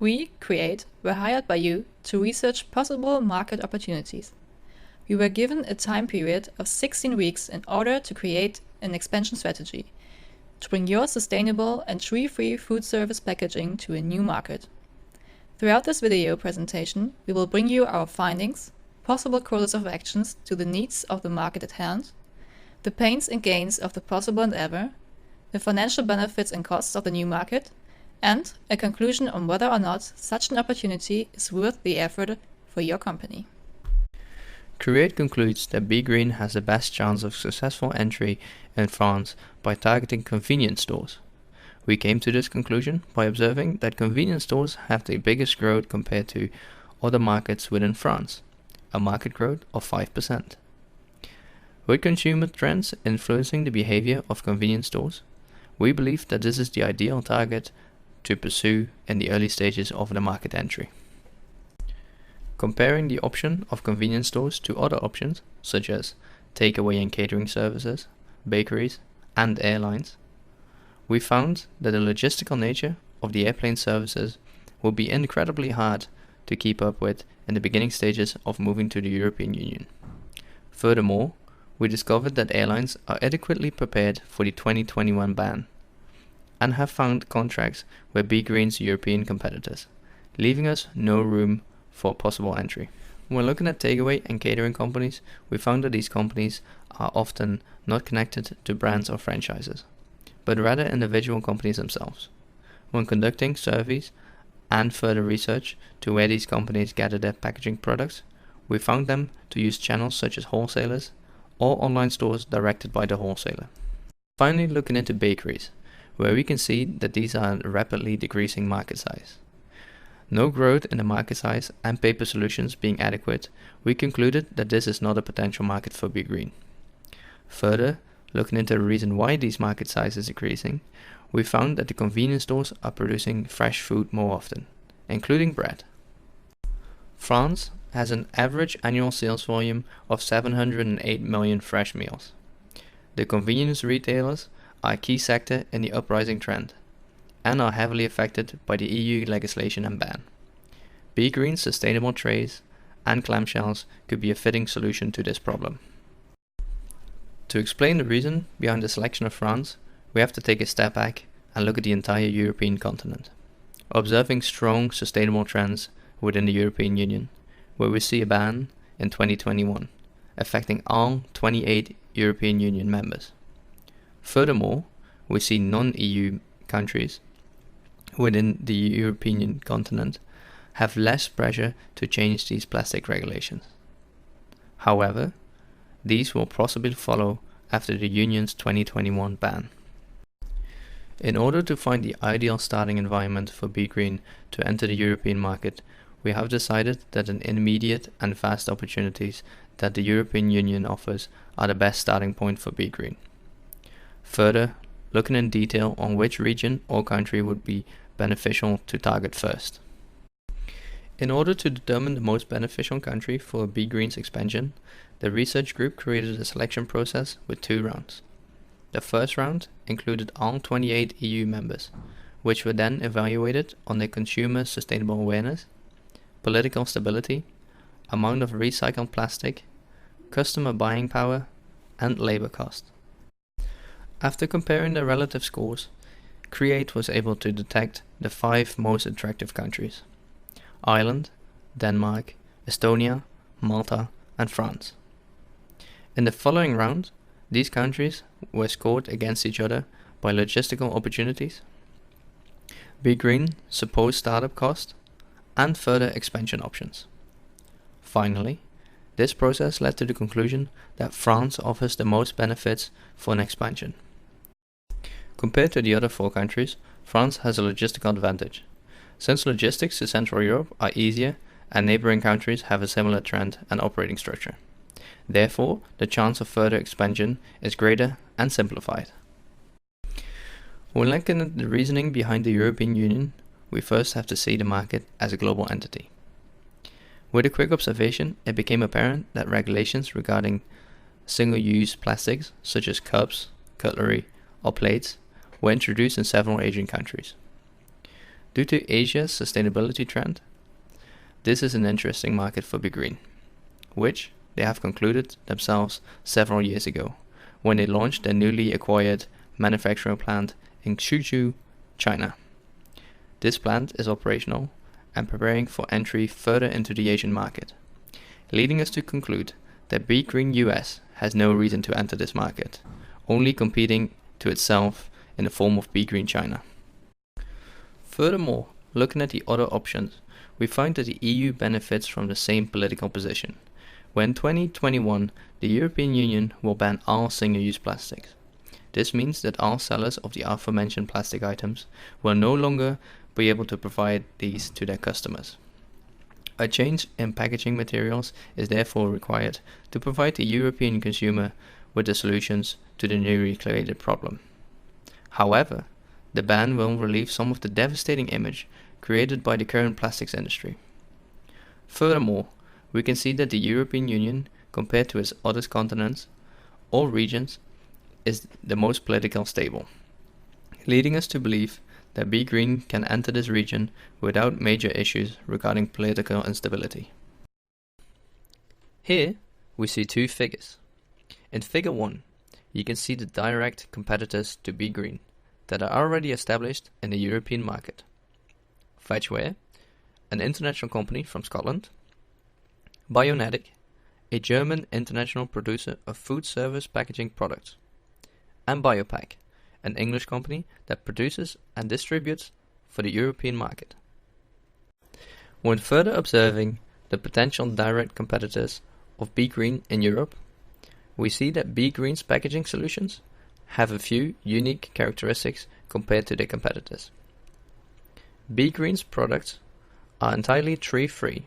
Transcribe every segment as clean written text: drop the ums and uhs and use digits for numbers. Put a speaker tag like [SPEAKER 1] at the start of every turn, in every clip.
[SPEAKER 1] We, Create, were hired by you to research possible market opportunities. We were given a time period of 16 weeks in order to create an expansion strategy to bring your sustainable and tree-free food service packaging to a new market. Throughout this video presentation, we will bring you our findings, possible courses of actions to the needs of the market at hand, the pains and gains of the possible endeavor, the financial benefits and costs of the new market, and a conclusion on whether or not such an opportunity is worth the effort for your company.
[SPEAKER 2] Create concludes that BEGREEN has the best chance of successful entry in France by targeting convenience stores. We came to this conclusion by observing that convenience stores have the biggest growth compared to other markets within France, a market growth of 5%. With consumer trends influencing the behavior of convenience stores, we believe that this is the ideal target to pursue in the early stages of the market entry. Comparing the option of convenience stores to other options, such as takeaway and catering services, bakeries, and airlines, we found that the logistical nature of the airplane services would be incredibly hard to keep up with in the beginning stages of moving to the European Union. Furthermore, we discovered that airlines are adequately prepared for the 2021 ban and have found contracts with BEGREEN's European competitors, leaving us no room for possible entry. When looking at takeaway and catering companies, we found that these companies are often not connected to brands or franchises, but rather individual companies themselves. When conducting surveys and further research to where these companies gather their packaging products, we found them to use channels such as wholesalers or online stores directed by the wholesaler. Finally, looking into bakeries, where we can see that these are a rapidly decreasing market size. No growth in the market size and paper solutions being adequate, we concluded that this is not a potential market for BEGREEN. Further, looking into the reason why these market size is decreasing, we found that the convenience stores are producing fresh food more often, including bread. France has an average annual sales volume of 708 million fresh meals. The convenience retailers are a key sector in the uprising trend and are heavily affected by the EU legislation and ban. BEGREEN's sustainable trays and clamshells could be a fitting solution to this problem. To explain the reason behind the selection of France, we have to take a step back and look at the entire European continent, observing strong sustainable trends within the European Union, where we see a ban in 2021, affecting all 28 European Union members. Furthermore, we see non-EU countries within the European continent have less pressure to change these plastic regulations. However, these will possibly follow after the Union's 2021 ban. In order to find the ideal starting environment for BEGREEN to enter the European market, we have decided that an immediate and fast opportunities that the European Union offers are the best starting point for BEGREEN. Further, looking in detail on which region or country would be beneficial to target first. In order to determine the most beneficial country for BEGREEN's expansion, the research group created a selection process with 2 rounds. The first round included all 28 EU members, which were then evaluated on their consumer sustainable awareness, political stability, amount of recycled plastic, customer buying power, and labor cost. After comparing the relative scores, Create was able to detect the 5 most attractive countries: Ireland, Denmark, Estonia, Malta, and France. In the following round, these countries were scored against each other by logistical opportunities, BEGREEN supposed startup cost, and further expansion options. Finally, this process led to the conclusion that France offers the most benefits for an expansion. Compared to the other 4 countries, France has a logistical advantage, since logistics to Central Europe are easier and neighboring countries have a similar trend and operating structure. Therefore, the chance of further expansion is greater and simplified. When looking at the reasoning behind the European Union, we first have to see the market as a global entity. With a quick observation, it became apparent that regulations regarding single-use plastics, such as cups, cutlery, or plates, were introduced in several Asian countries. Due to Asia's sustainability trend, this is an interesting market for BEGREEN, which they have concluded themselves several years ago, when they launched their newly acquired manufacturing plant in Suzhou, China. This plant is operational and preparing for entry further into the Asian market, leading us to conclude that BEGREEN US has no reason to enter this market, only competing to itself in the form of BEGREEN China. Furthermore, looking at the other options, we find that the EU benefits from the same political position, where in 2021 the European Union will ban all single-use plastics. This means that all sellers of the aforementioned plastic items will no longer be able to provide these to their customers. A change in packaging materials is therefore required to provide the European consumer with the solutions to the newly created problem. However, the ban will relieve some of the devastating image created by the current plastics industry. Furthermore, we can see that the European Union, compared to its other continents or regions, is the most politically stable, leading us to believe that BEGREEN can enter this region without major issues regarding political instability. Here we see two figures. In figure 1, you can see the direct competitors to BEGREEN that are already established in the European market. Vegware, an international company from Scotland; Bionetic, a German international producer of food service packaging products; and Biopack, an English company that produces and distributes for the European market. When further observing the potential direct competitors of BEGREEN in Europe, we see that BEGREEN's packaging solutions have a few unique characteristics compared to their competitors. BEGREEN's products are entirely tree-free,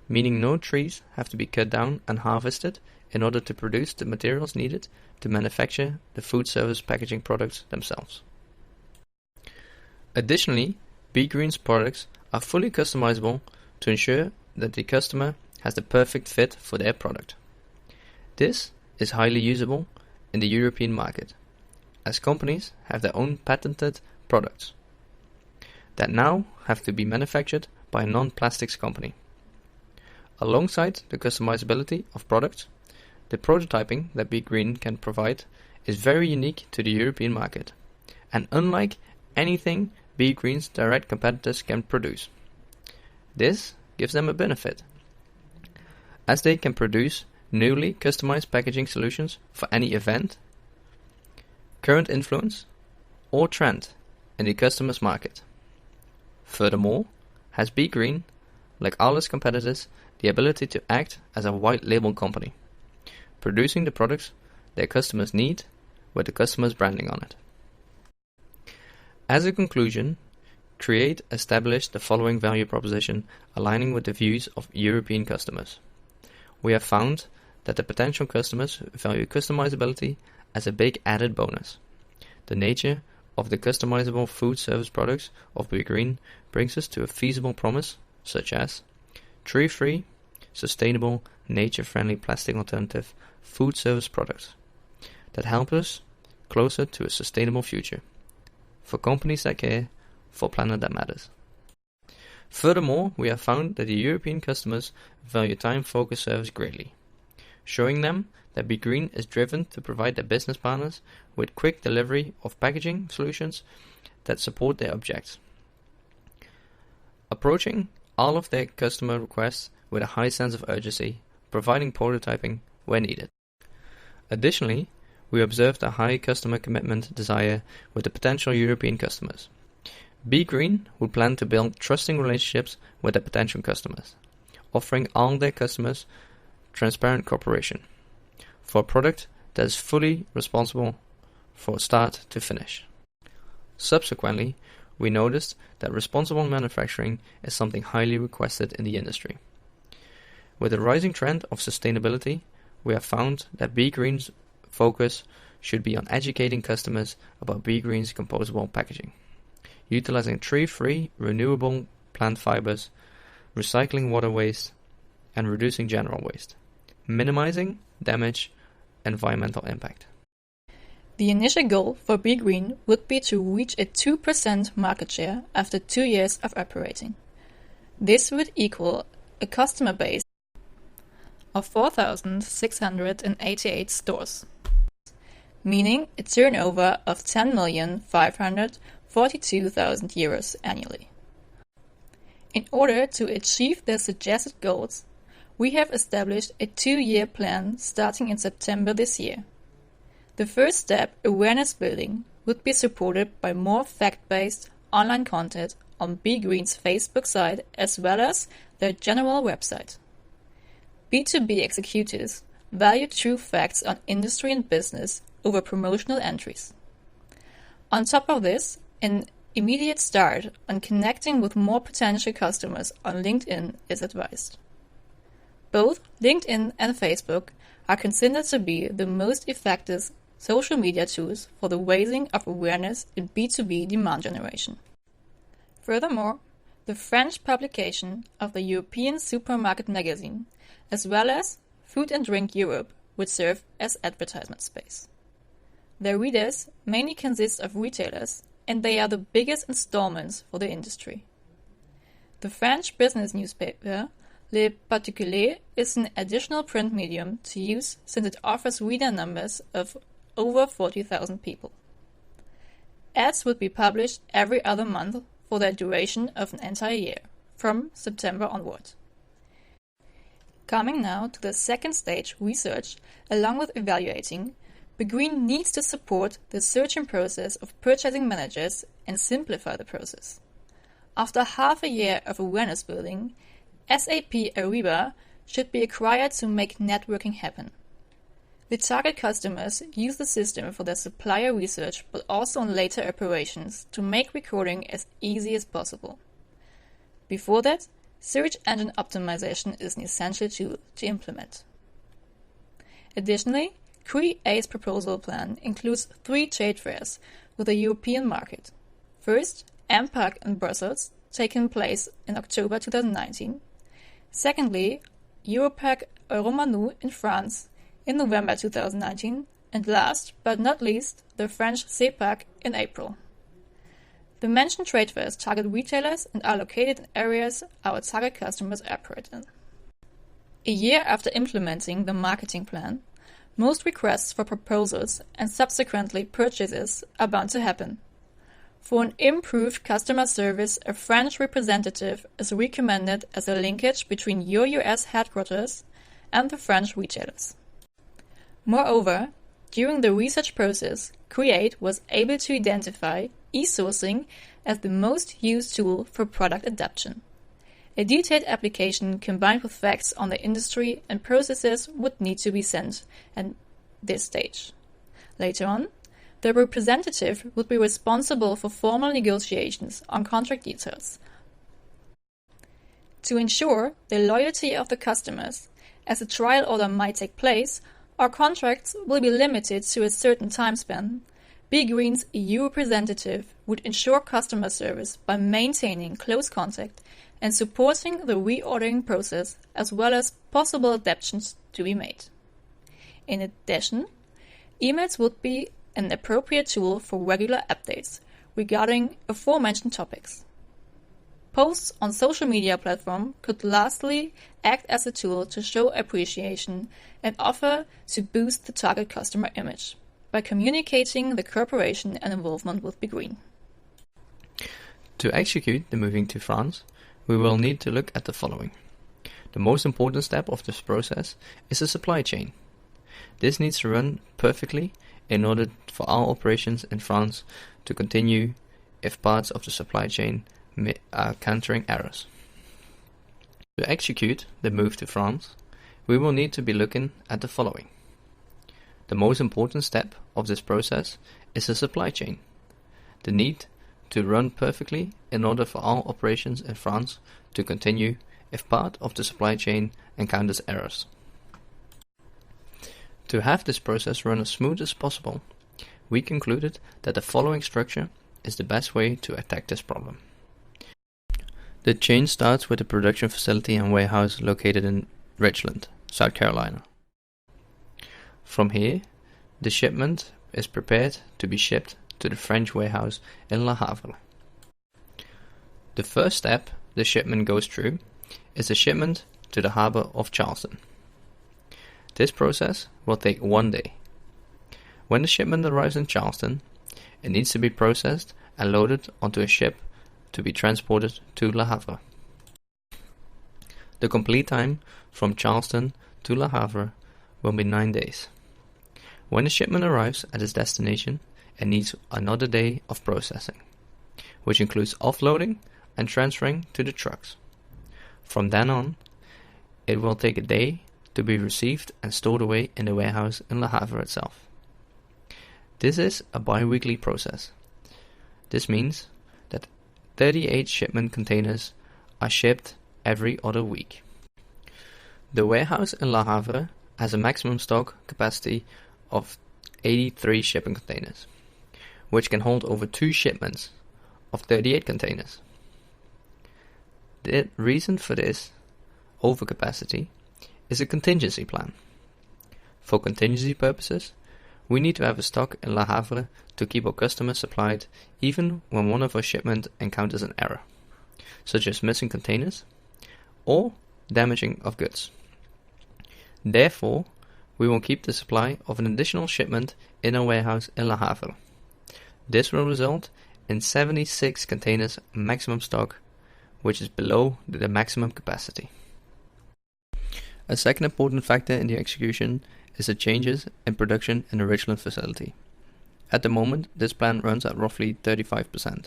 [SPEAKER 2] meaning no trees have to be cut down and harvested in order to produce the materials needed to manufacture the food service packaging products themselves. Additionally, BEGREEN's products are fully customizable to ensure that the customer has the perfect fit for their product. This is highly usable in the European market, as companies have their own patented products that now have to be manufactured by a non-plastics company. Alongside the customizability of products, the prototyping that BEGREEN can provide is very unique to the European market, and unlike anything BEGREEN's direct competitors can produce. This gives them a benefit, as they can produce newly customized packaging solutions for any event, current influence, or trend in the customer's market. Furthermore, has BEGREEN, like all its competitors, the ability to act as a white label company, producing the products their customers need with the customer's branding on it. As a conclusion, Create established the following value proposition aligning with the views of European customers. We have found that the potential customers value customizability as a big added bonus. The nature of the customizable food service products of BEGREEN brings us to a feasible promise such as tree-free, sustainable, nature-friendly plastic alternative food service products that help us closer to a sustainable future for companies that care, for planet that matters. Furthermore, we have found that the European customers value time-focused service greatly, showing them that BEGREEN is driven to provide their business partners with quick delivery of packaging solutions that support their objectives, approaching all of their customer requests with a high sense of urgency, providing prototyping where needed. Additionally, we observed a high customer commitment desire with the potential European customers. BEGREEN would plan to build trusting relationships with their potential customers, offering all their customers transparent cooperation for a product that is fully responsible from start to finish. Subsequently, we noticed that responsible manufacturing is something highly requested in the industry. With the rising trend of sustainability, we have found that BEGREEN's focus should be on educating customers about BEGREEN's composable packaging, utilizing tree-free, renewable plant fibers, recycling water waste, and reducing general waste, minimizing damage and environmental impact.
[SPEAKER 1] The initial goal for BEGREEN would be to reach a 2% market share after 2 years of operating. This would equal a customer base of 4,688 stores, meaning a turnover of 10,542,000 euros annually. In order to achieve the suggested goals, we have established a 2-year plan starting in September this year. The first step, awareness building, would be supported by more fact-based online content on BEGREEN's Facebook site as well as their general website. B2B executives value true facts on industry and business over promotional entries. On top of this, an immediate start on connecting with more potential customers on LinkedIn is advised. Both LinkedIn and Facebook are considered to be the most effective social media tools for the raising of awareness in B2B demand generation. Furthermore, the French publication of the European Supermarket Magazine, as well as Food and Drink Europe, would serve as advertisement space. Their readers mainly consist of retailers, and they are the biggest installments for the industry. The French business newspaper Le Particulier is an additional print medium to use since it offers reader numbers of over 40,000 people. Ads would be published every other month for the duration of an entire year, from September onward. Coming now to the second stage, research, along with evaluating, BEGREEN needs to support the searching process of purchasing managers and simplify the process. After half a year of awareness building, SAP Ariba should be acquired to make networking happen. The target customers use the system for their supplier research but also on later operations to make recording as easy as possible. Before that, search engine optimization is an essential tool to implement. Additionally, CREA's proposal plan includes 3 trade fairs with the European market. First, MPAC in Brussels, taking place in October 2019. Secondly, Europac Euromanu in France in November 2019, and last but not least, the French CEPAC in April. The mentioned trade fairs target retailers and are located in areas our target customers operate in. A year after implementing the marketing plan, most requests for proposals and subsequently purchases are bound to happen. For an improved customer service, a French representative is recommended as a linkage between your US headquarters and the French retailers. Moreover, during the research process, CREATE was able to identify e-sourcing as the most used tool for product adaptation. A detailed application combined with facts on the industry and processes would need to be sent at this stage. Later on, the representative would be responsible for formal negotiations on contract details. To ensure the loyalty of the customers, as a trial order might take place, our contracts will be limited to a certain time span. BEGREEN's EU representative would ensure customer service by maintaining close contact and supporting the reordering process as well as possible adaptations to be made. In addition, emails would be an appropriate tool for regular updates regarding aforementioned topics. Posts on social media platforms could lastly act as a tool to show appreciation and offer to boost the target customer image by communicating the cooperation and involvement with BEGREEN.
[SPEAKER 2] To execute the moving to France, we will need to look at the following. The most important step of this process is the supply chain. This needs to run perfectly in order for our operations in France to continue if parts of the supply chain are countering errors. To execute the move to France, we will need to be looking at the following. The most important step of this process is the supply chain. The need to run perfectly in order for our operations in France to continue if part of the supply chain encounters errors. To have this process run as smooth as possible, we concluded that the following structure is the best way to attack this problem. The chain starts with a production facility and warehouse located in Richland, South Carolina. From here, the shipment is prepared to be shipped to the French warehouse in Le Havre. The first step the shipment goes through is the shipment to the harbor of Charleston. This process will take 1 day. When the shipment arrives in Charleston, it needs to be processed and loaded onto a ship to be transported to Le Havre. The complete time from Charleston to Le Havre will be 9 days. When the shipment arrives at its destination, it needs another day of processing, which includes offloading and transferring to the trucks. From then on, it will take a day to be received and stored away in the warehouse in Le Havre itself. This is a bi-weekly process. This means that 38 shipment containers are shipped every other week. The warehouse in Le Havre has a maximum stock capacity of 83 shipping containers, which can hold over 2 shipments of 38 containers. The reason for this overcapacity is a contingency plan. For contingency purposes, we need to have a stock in Le Havre to keep our customers supplied even when one of our shipments encounters an error, such as missing containers or damaging of goods. Therefore, we will keep the supply of an additional shipment in our warehouse in Le Havre. This will result in 76 containers maximum stock, which is below the maximum capacity. A second important factor in the execution is the changes in production in the Richland facility. At the moment, this plant runs at roughly 35%.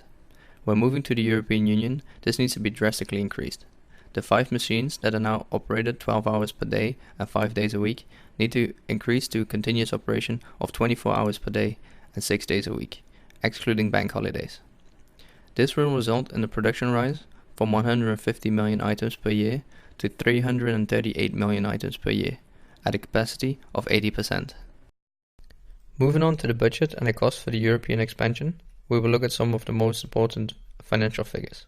[SPEAKER 2] When moving to the European Union, this needs to be drastically increased. The 5 machines that are now operated 12 hours per day and 5 days a week need to increase to a continuous operation of 24 hours per day and 6 days a week, excluding bank holidays. This will result in a production rise from 150 million items per year to 338 million items per year, at a capacity of 80%. Moving on to the budget and the cost for the European expansion, we will look at some of the most important financial figures.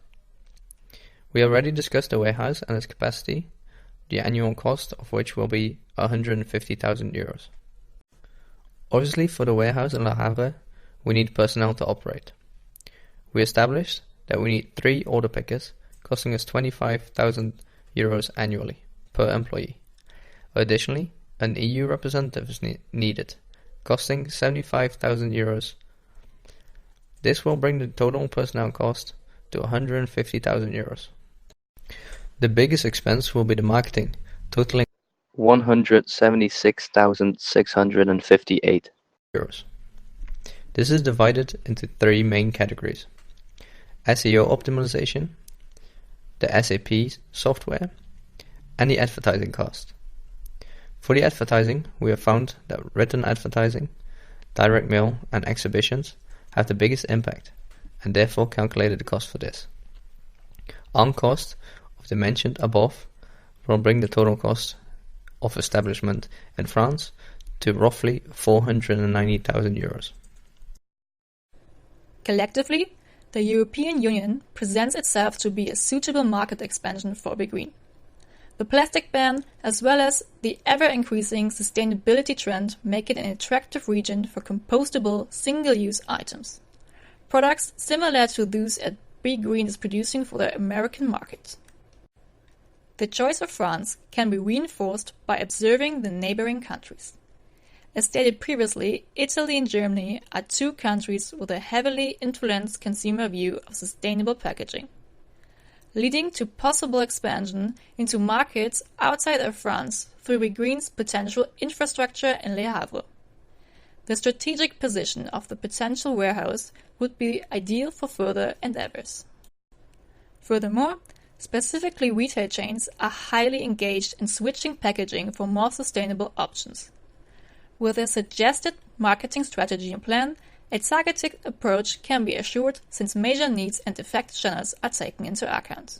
[SPEAKER 2] We already discussed the warehouse and its capacity, the annual cost of which will be 150,000 euros. Obviously, for the warehouse in Le Havre, we need personnel to operate. We established that we need 3 order pickers, costing us 25,000 euros annually per employee. Additionally, an EU representative is needed, costing 75,000 euros. This will bring the total personnel cost to 150,000 euros. The biggest expense will be the marketing, totaling 176,658 euros. This is divided into 3 main categories: SEO optimization, the SAP software, and the advertising cost. For the advertising, we have found that written advertising, direct mail, and exhibitions have the biggest impact, and therefore calculated the cost for this. On cost of the mentioned above will bring the total cost of establishment in France to roughly 490,000 euros.
[SPEAKER 1] Collectively, the European Union presents itself to be a suitable market expansion for BEGREEN. The plastic ban, as well as the ever-increasing sustainability trend, make it an attractive region for compostable, single-use items. Products similar to those that BEGREEN is producing for the American market. The choice of France can be reinforced by observing the neighboring countries. As stated previously, Italy and Germany are 2 countries with a heavily influenced consumer view of sustainable packaging, leading to possible expansion into markets outside of France through BEGREEN's potential infrastructure in Le Havre. The strategic position of the potential warehouse would be ideal for further endeavors. Furthermore, specifically retail chains are highly engaged in switching packaging for more sustainable options. With a suggested marketing strategy and plan, a targeted approach can be assured since major needs and effect channels are taken into account.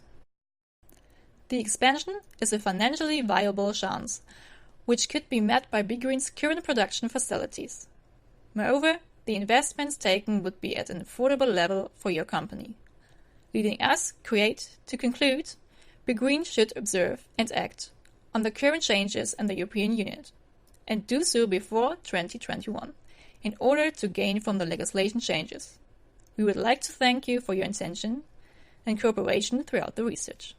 [SPEAKER 1] The expansion is a financially viable chance, which could be met by BEGREEN's current production facilities. Moreover, the investments taken would be at an affordable level for your company. Leading us, to conclude, BEGREEN should observe and act on the current changes in the European Union, and do so before 2021, in order to gain from the legislation changes. We would like to thank you for your attention and cooperation throughout the research.